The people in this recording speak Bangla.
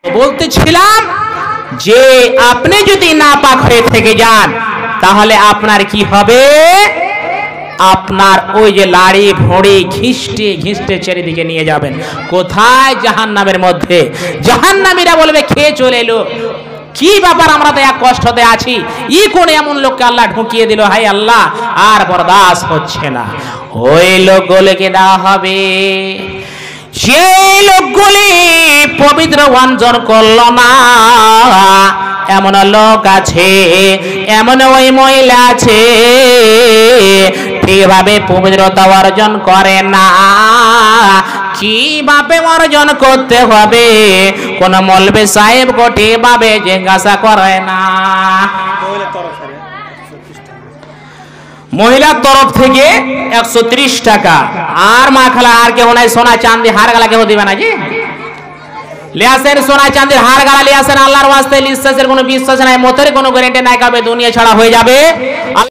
বলতেছিলাম যে আপনি যদি নাপাক হয়ে থেকে যান তাহলে আপনার কি হবে? আপনার ওই যে লাড়ি ভড়ি ঘিষ্টে ঘিষ্টে চারিদিকে নিয়ে যাবেন। কোথায়? জাহান্নামের মধ্যে। জাহান্নামীরা বলবে খেয়ে চলে এলো, কি ব্যাপার, আমরা তো এক কষ্টতে আছি, ই কোন এমন লোককে আল্লাহ ঢুকিয়ে দিল, হাই আল্লাহ আর বরদাস্ত হচ্ছে না। ওই লোকগুলোকে দেওয়া হবে যে লোকগুলি পবিত্র অঞ্জন করল না। এমন লোক আছে, এমন ওই মহিলা আছে ঠিকভাবে পবিত্রতা অর্জন করে না। কিভাবে অর্জন করতে হবে কোন মৌলবি সাহেব ঠিকভাবে জিজ্ঞাসা করে না। মহিলার তরফ থেকে 130 টাকা। আর মা খালা আর কেউ নাই, সোনা চাঁদি হার গালা কেউ দিবে না। জি লিয়াসেন সোনা চাঁদির হার গালা লিয়াসেন, আল্লাহর ওয়াস্তে বিশ্বাসের কোনো বিশ্বাস নাই, মতের কোনো গ্যারান্টি নাই, কবে দুনিয়া ছাড়া হয়ে যাবে